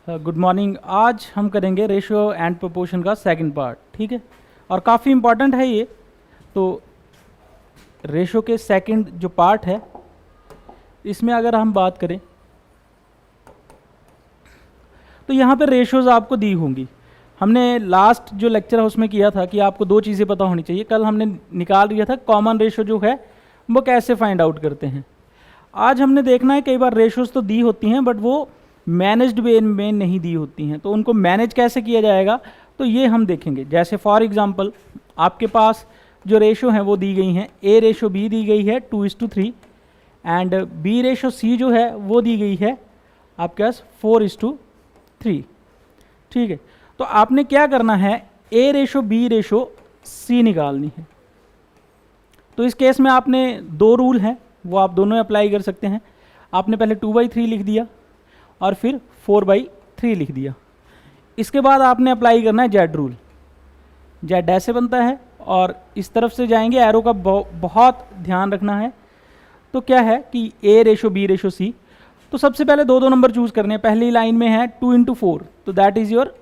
Good morning. आज हम करेंगे रेशियो एंड प्रोपोर्शन का सेकंड पार्ट, ठीक है। और काफ़ी इम्पॉर्टेंट है ये। तो रेशियो के सेकंड जो पार्ट है इसमें अगर हम बात करें तो यहाँ पे रेशियोज आपको दी होंगी। हमने लास्ट जो लेक्चर है उसमें किया था कि आपको दो चीज़ें पता होनी चाहिए। कल हमने निकाल दिया था कॉमन रेशियो जो है वो कैसे फाइंड आउट करते हैं। आज हमने देखना है कई बार रेशियोज तो दी होती हैं बट वो मैनेज्ड वे में नहीं दी होती हैं, तो उनको मैनेज कैसे किया जाएगा तो ये हम देखेंगे। जैसे फॉर एग्जांपल आपके पास जो रेशियो हैं वो दी गई हैं। ए रेशियो बी दी गई है 2:3 एंड बी रेशियो सी जो है वो दी गई है आपके पास 4:3, ठीक है। तो आपने क्या करना है, A ratio B ratio C निकालनी है। तो इस केस में आपने दो रूल हैं वो आप दोनों अप्लाई कर सकते हैं। आपने पहले 2/3 लिख दिया और फिर 4/3 लिख दिया। इसके बाद आपने अप्लाई करना है जेड रूल। जेड ऐसे बनता है और इस तरफ से जाएंगे, एरो का बहुत ध्यान रखना है। तो क्या है कि ए रेशो बी रेशो सी, तो सबसे पहले दो नंबर चूज करने हैं। पहली लाइन में है 2 × 4 तो दैट इज योर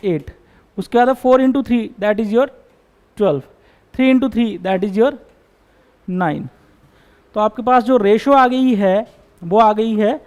8। उसके बाद 4 × 3 that is your 12, 3 × 3 that is your 9। तो आपके पास जो रेशो आ गई है वो आ गई है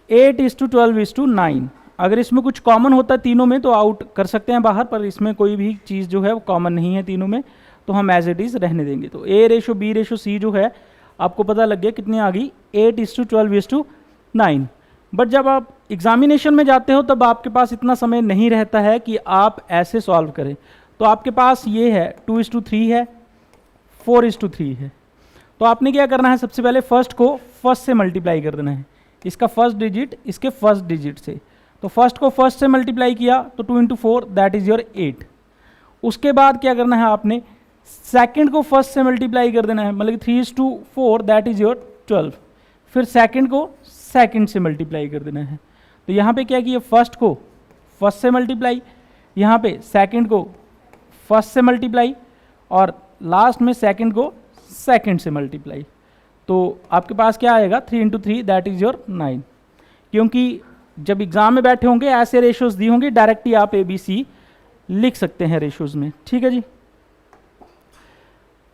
8:12:9। अगर इसमें कुछ कॉमन होता है तीनों में तो आउट कर सकते हैं बाहर, पर इसमें कोई भी चीज़ जो है वो कॉमन नहीं है तीनों में, तो हम एज इट इज़ रहने देंगे। तो ए रेशो बी रेशो सी जो है आपको पता लग गया कितनी आ गई 8:12:9। बट जब आप एग्जामिनेशन में जाते हो तब आपके पास इतना समय नहीं रहता है कि आप ऐसे सॉल्व करें। तो आपके पास ये है 2:3 है, 4:3 है। तो आपने क्या करना है, सबसे पहले फर्स्ट को फर्स्ट से मल्टीप्लाई कर देना है। इसका फर्स्ट डिजिट इसके फर्स्ट डिजिट से, तो फर्स्ट को फर्स्ट से मल्टीप्लाई किया तो 2 × 4 दैट इज योर 8। उसके बाद क्या करना है, आपने सेकंड को फर्स्ट से मल्टीप्लाई कर देना है, मतलब 3:4 दैट इज योर 12। फिर सेकंड को सेकंड से मल्टीप्लाई कर देना है। तो यहाँ पे क्या किया, फर्स्ट को फर्स्ट से मल्टीप्लाई, यहाँ पे सेकंड को फर्स्ट से मल्टीप्लाई और लास्ट में सेकंड को सेकंड से मल्टीप्लाई। तो आपके पास क्या आएगा 3 × 3 दैट इज योर 9। क्योंकि जब एग्जाम में बैठे होंगे ऐसे रेशियोज दी होंगी, डायरेक्टली आप ABC लिख सकते हैं रेशियोज में, ठीक है जी।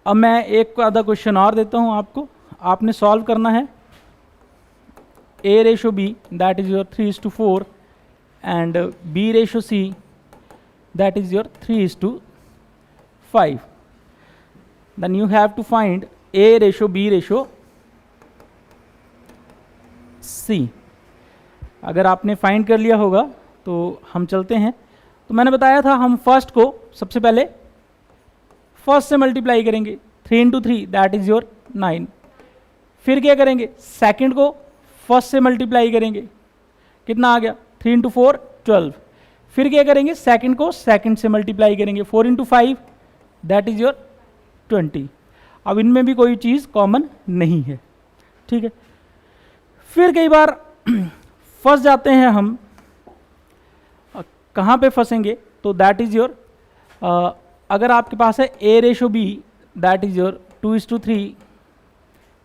अब मैं एक आधा क्वेश्चन और देता हूं आपको, आपने सॉल्व करना है। A ratio B that is your 3:4 and B ratio C that is your 3:5। then you have to find A ratio B ratio C। अगर आपने फाइंड कर लिया होगा तो हम चलते हैं। तो मैंने बताया था हम फर्स्ट को सबसे पहले फर्स्ट से मल्टीप्लाई करेंगे, 3 × 3 दैट इज योर 9। फिर क्या करेंगे, सेकंड को फर्स्ट से मल्टीप्लाई करेंगे, कितना आ गया 3 × 4 12। फिर क्या करेंगे, सेकंड को सेकंड से मल्टीप्लाई करेंगे, 4 × 5 दैट इज योर 20। अब इनमें भी कोई चीज़ कॉमन नहीं है, ठीक है। फिर कई बार फंस जाते हैं हम, कहाँ पे फंसेंगे, तो दैट इज योर अगर आपके पास है A ratio B that is your 2:3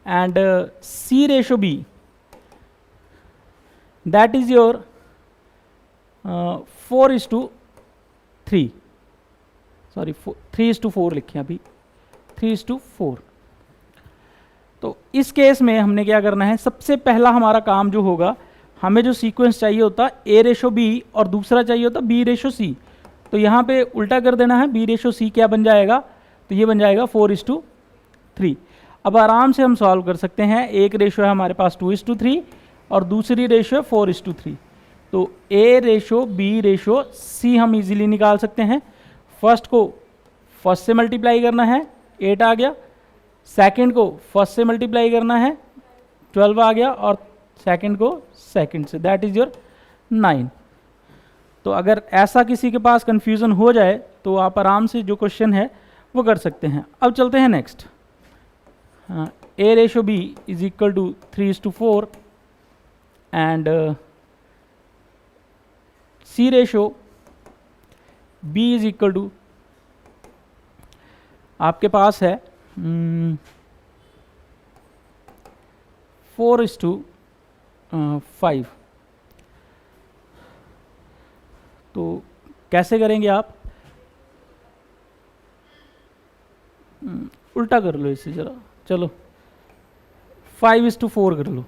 and C ratio B that is your 4:3, sorry 3:4 लिखे अभी, 3:4। तो इस केस में हमने क्या करना है, सबसे पहला हमारा काम जो होगा, हमें जो सीक्वेंस चाहिए होता ए रेशो बी और दूसरा चाहिए होता बी रेशो सी। तो यहाँ पे उल्टा कर देना है, बी रेशो सी क्या बन जाएगा, तो ये बन जाएगा 4:3। अब आराम से हम सॉल्व कर सकते हैं। एक रेशो है हमारे पास 2:3 और दूसरी रेशो है 4:3। तो ए रेशो बी रेशो सी हम इजीली निकाल सकते हैं। फर्स्ट को फर्स्ट से मल्टीप्लाई करना है, 8 आ गया। सेकंड को फर्स्ट से मल्टीप्लाई करना है, 12 आ गया। और सेकंड को सेकंड से, दैट इज योर 9। तो अगर ऐसा किसी के पास कंफ्यूजन हो जाए तो आप आराम से जो क्वेश्चन है वो कर सकते हैं। अब चलते हैं next. A ratio B is equal to 3:4 and C ratio B is equal to आपके पास है 4:5। तो कैसे करेंगे आप, उल्टा कर लो इसे ज़रा, चलो 5:4 कर लो।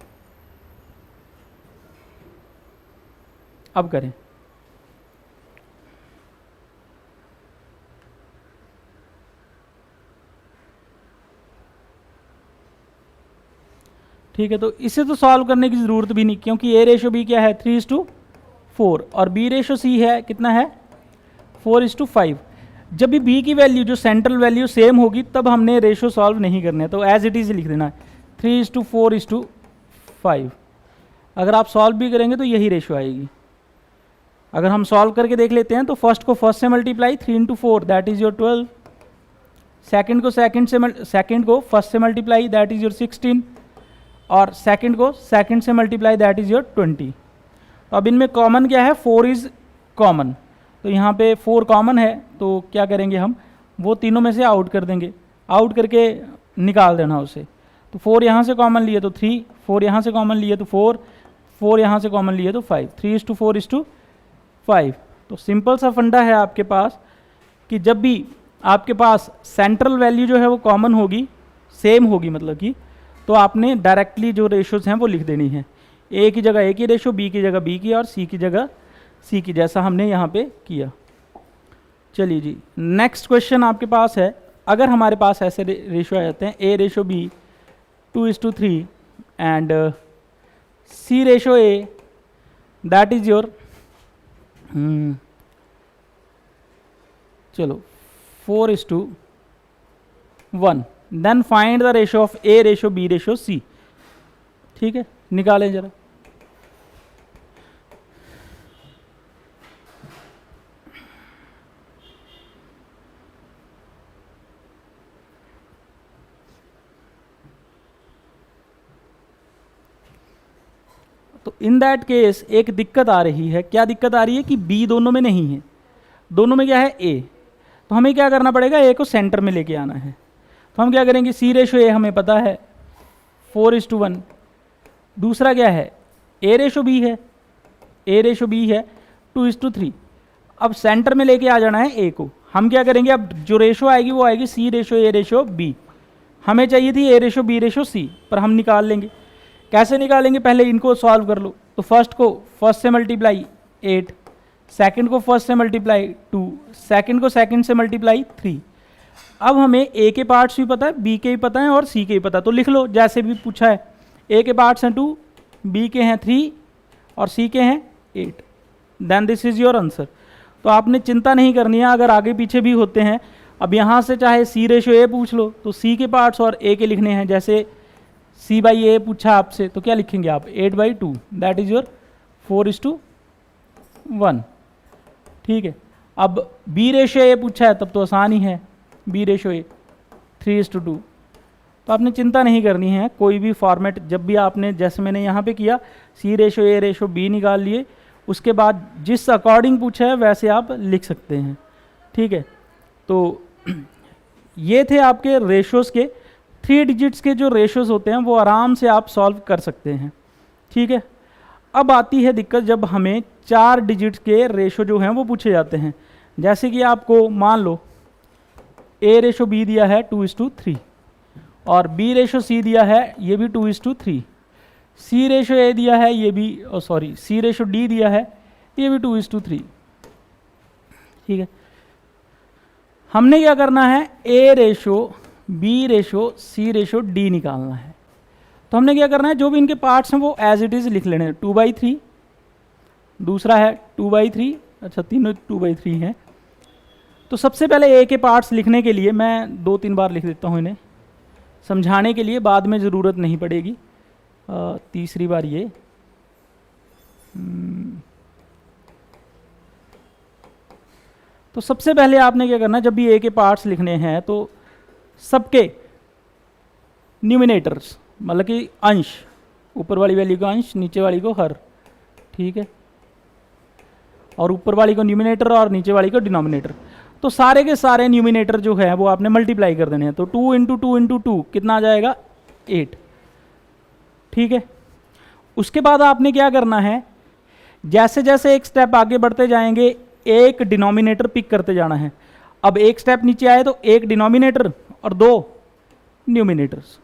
अब करें, ठीक है। तो इसे तो सॉल्व करने की ज़रूरत भी नहीं, क्योंकि ए रेशो बी क्या है 3:4 और बी रेशो सी है कितना है 4:5। जब भी बी की वैल्यू जो सेंट्रल वैल्यू सेम होगी तब हमने रेशो सॉल्व नहीं करने, तो एज इट इज़ लिख देना है 3:4:5। अगर आप सॉल्व भी करेंगे तो यही रेशो आएगी। अगर हम सॉल्व करके देख लेते हैं तो फर्स्ट को फर्स्ट से multiply 3 × 4 that is your 12, second को सेकंड को फर्स्ट से मल्टीप्लाई दैट इज़ योर 16 और सेकंड को सेकंड से मल्टीप्लाई दैट इज़ योर 20। अब इनमें कॉमन क्या है, 4 इज़ कॉमन, तो यहाँ पे 4 कॉमन है, तो क्या करेंगे हम, वो तीनों में से आउट कर देंगे, आउट करके निकाल देना उसे। तो 4 यहाँ से कॉमन लिए तो 3, 4 यहाँ से कॉमन लिए तो 4, 4 यहाँ से कॉमन लिए तो 5, 3:4:5। तो सिंपल सा फंडा है आपके पास कि जब भी आपके पास सेंट्रल वैल्यू जो है वो कॉमन होगी, सेम होगी मतलब कि, तो आपने डायरेक्टली जो रेशोज़ हैं वो लिख देनी है। ए की जगह ए की रेशो, बी की जगह बी की और सी की जगह सी की, जैसा हमने यहाँ पे किया। चलिए जी, नेक्स्ट क्वेश्चन आपके पास है, अगर हमारे पास ऐसे रेशो आ जाते हैं A ratio B 2:3 and C ratio A that is your चलो 4:1, then find the ratio of A ratio B ratio C. ठीक है, निकालें जरा। तो इन दैट केस एक दिक्कत आ रही है, क्या दिक्कत आ रही है कि बी दोनों में नहीं है, दोनों में क्या है ए, तो हमें क्या करना पड़ेगा, ए को सेंटर में लेके आना है। तो हम क्या करेंगे, सी रेशो ए हमें पता है 4:1, दूसरा क्या है ए रेशो बी है, ए रेशो बी है 2:3। अब सेंटर में लेके आ जाना है ए को। हम क्या करेंगे, अब जो रेशो आएगी वो आएगी सी रेशो ए रेशो बी। हमें चाहिए थी ए रेशो बी रेशो सी, पर हम निकाल लेंगे। कैसे निकालेंगे, पहले इनको सॉल्व कर लो। तो फर्स्ट को फर्स्ट से मल्टीप्लाई 8, सेकंड को फर्स्ट से मल्टीप्लाई 2, सेकंड को सेकंड से मल्टीप्लाई 3। अब हमें ए के पार्ट्स भी पता है, बी के भी पता है और सी के भी पता है, तो लिख लो जैसे भी पूछा है। ए के पार्ट्स हैं 2, बी के हैं 3 और सी के हैं 8, then this is your answer. तो आपने चिंता नहीं करनी है अगर आगे पीछे भी होते हैं। अब यहाँ से चाहे सी रेशो ए पूछ लो तो सी के पार्ट्स और ए के लिखने हैं, जैसे सी बाई ए पूछा आपसे तो क्या लिखेंगे आप 8/2 दैट इज़ योर 4:1। ठीक है, अब बी रेशो ए पूछा है तब तो आसान ही है, बी रेशो ए 3:2। तो आपने चिंता नहीं करनी है, कोई भी फॉर्मेट जब भी आपने, जैसे मैंने यहाँ पे किया, सी रेशो ए रेशो बी निकाल लिए, उसके बाद जिस अकॉर्डिंग पूछा है वैसे आप लिख सकते हैं। ठीक है, तो ये थे आपके रेशोज़ के 3 डिजिट्स के जो रेशोज़ होते हैं वो आराम से आप सॉल्व कर सकते हैं। ठीक है, अब आती है दिक्कत जब हमें 4 डिजिट्स के रेशो जो हैं वो पूछे जाते हैं। जैसे कि आपको मान लो ए रेशो बी दिया है 2:3 और बी रेशो सी दिया है ये भी 2:3, सी रेशो ए दिया है ये भी, सॉरी सी रेशो डी दिया है ये भी 2:3। ठीक है, हमने क्या करना है, A ratio B ratio C ratio D निकालना है। तो हमने क्या करना है, जो भी इनके पार्ट्स हैं वो एज इट इज़ लिख लेने हैं। 2/3, दूसरा है 2/3, अच्छा तीनों 2/3 हैं। तो सबसे पहले ए के पार्ट्स लिखने के लिए मैं 2-3 बार लिख देता हूँ इन्हें समझाने के लिए, बाद में ज़रूरत नहीं पड़ेगी। तीसरी बार ये तो सबसे पहले आपने क्या करना है, जब भी ए के पार्ट्स लिखने हैं तो सबके न्यूमिनेटर्स मतलब कि अंश, ऊपर वाली वैल्यू का अंश, नीचे वाली को हर। ठीक है, और ऊपर वाली को न्यूमिनेटर और नीचे वाली को डिनोमिनेटर। तो सारे के सारे न्यूमिनेटर जो है वो आपने मल्टीप्लाई कर देने हैं। तो 2 × 2 × 2 कितना आ जाएगा 8। ठीक है, उसके बाद आपने क्या करना है, जैसे जैसे एक स्टेप आगे बढ़ते जाएंगे एक डिनोमिनेटर पिक करते जाना है। अब एक स्टेप नीचे आए तो एक डिनोमिनेटर और 2 न्यूमिनेटर्स,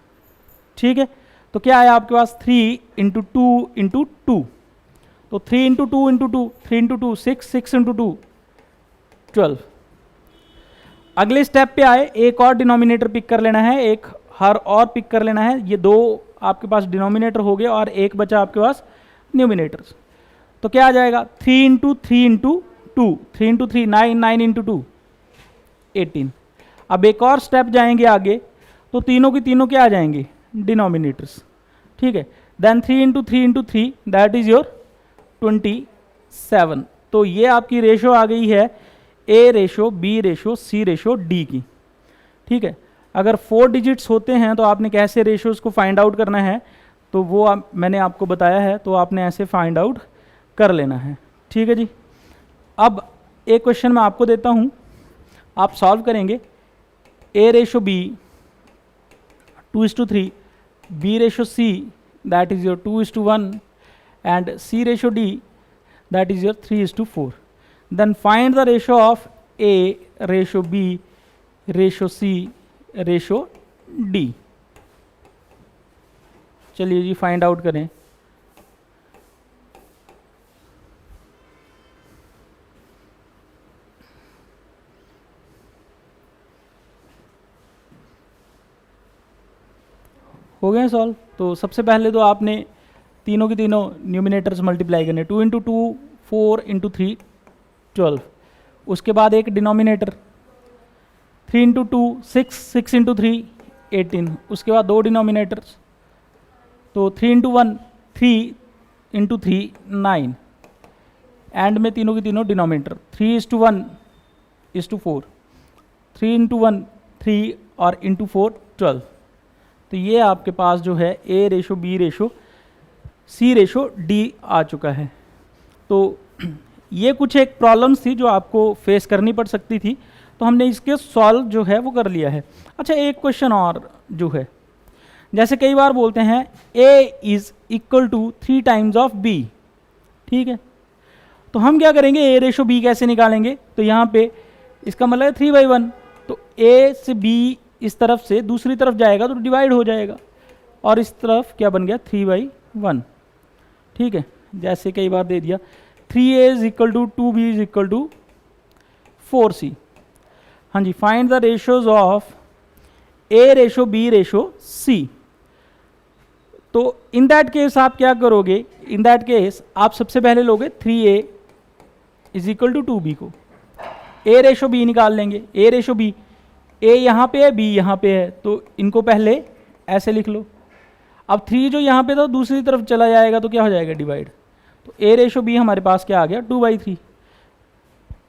ठीक है। तो क्या आया आपके पास 3 इंटू 2 इंटू 2, तो 3 इंटू 2 इंटू 2, 3 इंटू 2 6, 6 इंटू 2 12। अगले स्टेप पे आए, एक और डिनोमिनेटर पिक कर लेना है, एक हर और पिक कर लेना है। ये 2 आपके पास डिनोमिनेटर हो गए और एक बचा आपके पास न्यूमिनेटर्स। तो क्या आ जाएगा 3 इंटू 3 इंटू 2, 3 इंटू 3 9, 9 इंटू 2 18। अब एक और स्टेप जाएंगे आगे, तो तीनों की तीनों क्या आ जाएंगे डिनोमिनेटर्स, ठीक है। Then 3 into 3 into 3 that is your 27। तो ये आपकी रेशो आ गई है A ratio B ratio C ratio D की, ठीक है। अगर 4 डिजिट्स होते हैं तो आपने कैसे रेशोज़ को फाइंड आउट करना है, तो वो मैंने आपको बताया है, तो आपने ऐसे फाइंड आउट कर लेना है, ठीक है जी। अब एक क्वेश्चन मैं आपको देता हूँ, आप सॉल्व करेंगे। A ratio B 2:3, B ratio C that is your 2:1 and C ratio D that is your 3:4। Then find the ratio of A ratio B ratio C ratio D. चलिए जी फाइंड आउट करें। हो गए solve. तो सबसे पहले तो आपने तीनों की तीनों न्यूमिनेटर्स मल्टीप्लाई करने, 2 इंटू 2 4 इंटू 3 12। उसके बाद एक डिनोमिनेटर 3 इंटू 2 6, 6 इंटू 3 18। उसके बाद 2 डिनोमिनेटर्स, तो 3 इंटू 1 3 इंटू 3 9। एंड में तीनों की तीनों डिनोमिनेटर 3:1:4, 3 इंटू 1 3 और इंटू 4 12। तो ये आपके पास जो है A ratio B ratio C ratio D आ चुका है। तो ये कुछ एक प्रॉब्लम्स थी जो आपको फेस करनी पड़ सकती थी, तो हमने इसके सॉल्व जो है वो कर लिया है। अच्छा, एक क्वेश्चन और जो है, जैसे कई बार बोलते हैं A is equal to 3 times of B, ठीक है। तो हम क्या करेंगे, ए रेशो बी कैसे निकालेंगे, तो यहाँ पे इसका मतलब है 3/1। तो ए से बी इस तरफ से दूसरी तरफ जाएगा तो डिवाइड हो जाएगा, और इस तरफ क्या बन गया 3/1, ठीक है। जैसे कई बार दे दिया 3a is equal to 2b is equal to 4c। हाँ जी, find the ratios of A ratio B ratio C. तो इन दैट केस आप क्या करोगे, इन दैट केस आप सबसे पहले लोगे 3a is equal to 2b को, ए रेशो बी निकाल लेंगे। ए रेशो बी, ए यहाँ पे है बी यहाँ पे है, तो इनको पहले ऐसे लिख लो। अब 3 जो यहाँ पे था दूसरी तरफ चला जाएगा तो क्या हो जाएगा डिवाइड, तो ए रेशो बी हमारे पास क्या आ गया 2/3।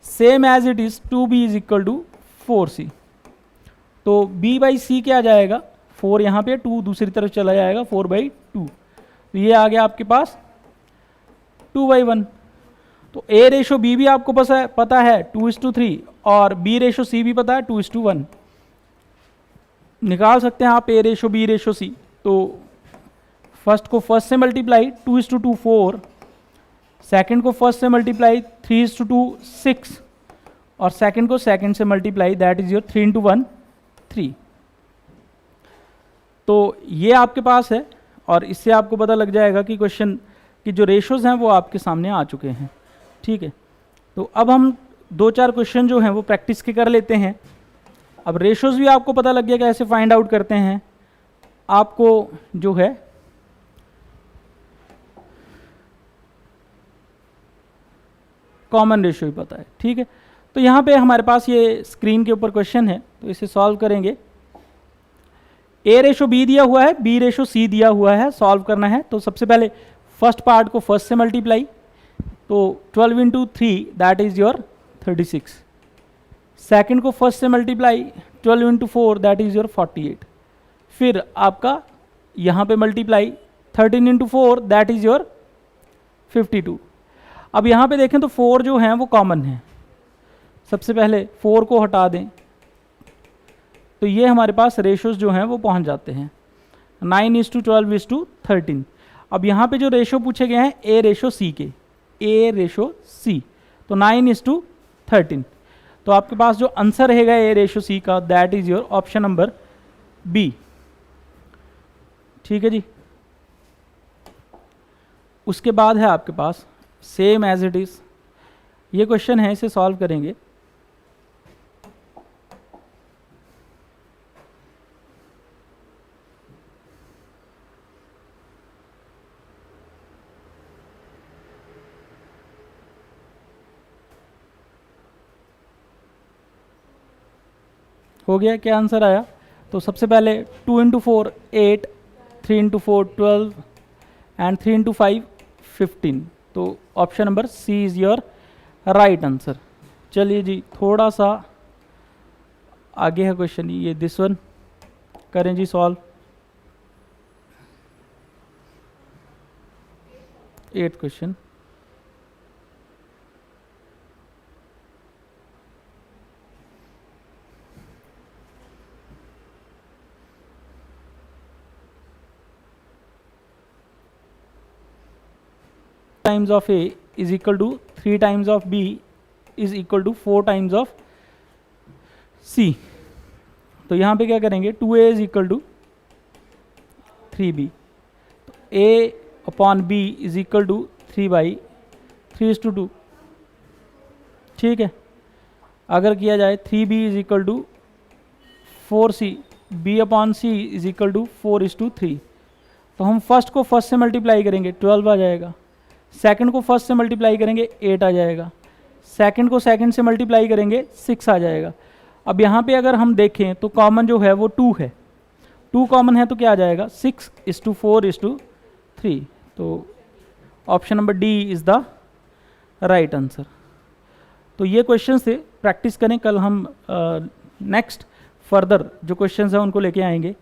Same as it is 2b is equal to 4c। तो b/c क्या आ जाएगा, 4 यहाँ पे 2 दूसरी तरफ चला जाएगा 4/2। तो ये आ गया आपके पास 2/1। तो ए रेशो बी भी आपको पता है 2:3 और बी रेशो सी भी पता है 2:1। निकाल सकते हैं आप ए रेशो बी रेशो सी। तो फर्स्ट को फर्स्ट से मल्टीप्लाई 2:2 4, सेकंड को फर्स्ट से मल्टीप्लाई 3:2 6, और सेकंड को सेकंड से मल्टीप्लाई दैट इज योर 3:1 3। तो ये आपके पास है, और इससे आपको पता लग जाएगा कि क्वेश्चन की जो रेशोज हैं वो आपके सामने आ चुके हैं, ठीक है। तो अब हम 2-4 क्वेश्चन जो हैं वो प्रैक्टिस के कर लेते हैं। अब रेशोज भी आपको पता लग गया कैसे फाइंड आउट करते हैं। आपको जो है कॉमन रेशो ही पता है, ठीक है। तो यहाँ पे हमारे पास ये स्क्रीन के ऊपर क्वेश्चन है, तो इसे सॉल्व करेंगे। ए रेशो बी दिया हुआ है, बी रेशो सी दिया हुआ है, सॉल्व करना है। तो सबसे पहले फर्स्ट पार्ट को फर्स्ट से मल्टीप्लाई, तो 12 into 3 that is your 36। Second को फर्स्ट से multiply 12 into 4 that is your 48। फिर आपका यहाँ पे multiply 13 into 4 that is your 52। अब यहाँ पे देखें तो 4 जो हैं वो कॉमन है, सबसे पहले 4 को हटा दें तो ये हमारे पास रेशोज जो हैं वो पहुँच जाते हैं 9:12:13। अब यहाँ पे जो रेशो पूछे गए हैं ए रेशो सी के, ए रेशो सी, तो 9:12 13। तो आपके पास जो आंसर रहेगा ए रेशो सी का, that is your option number B. ठीक है जी। उसके बाद है आपके पास सेम एज इट इज, ये क्वेश्चन है, इसे सॉल्व करेंगे। हो गया, क्या आंसर आया? तो सबसे पहले 2 × 4 8, 3 × 4 12 एंड 3 × 5 15। तो option number C is your right answer. चलिए जी, थोड़ा सा आगे है क्वेश्चन, ये दिस वन करें जी solve. 8th question. times of A is equal to 3 times of B is equal to 4 times of C। तो यहाँ पे क्या करेंगे, 2A is equal to 3B, तो A upon B is equal to 3/3:2। ठीक है। अगर किया जाए 3B is equal to 4C, B upon C is equal to 4:3, तो हम फर्स्ट को फर्स्ट से मल्टीप्लाई करेंगे 12 आ जाएगा, सेकंड को फर्स्ट से मल्टीप्लाई करेंगे 8 आ जाएगा, सेकंड को सेकंड से मल्टीप्लाई करेंगे 6 आ जाएगा। अब यहाँ पे अगर हम देखें तो कॉमन जो है वो 2 है, 2 कॉमन है तो क्या आ जाएगा 6:4:3। तो option number D is the right answer. तो ये क्वेश्चन से प्रैक्टिस करें, कल हम नेक्स्ट फर्दर जो क्वेश्चंस हैं उनको लेके आएंगे।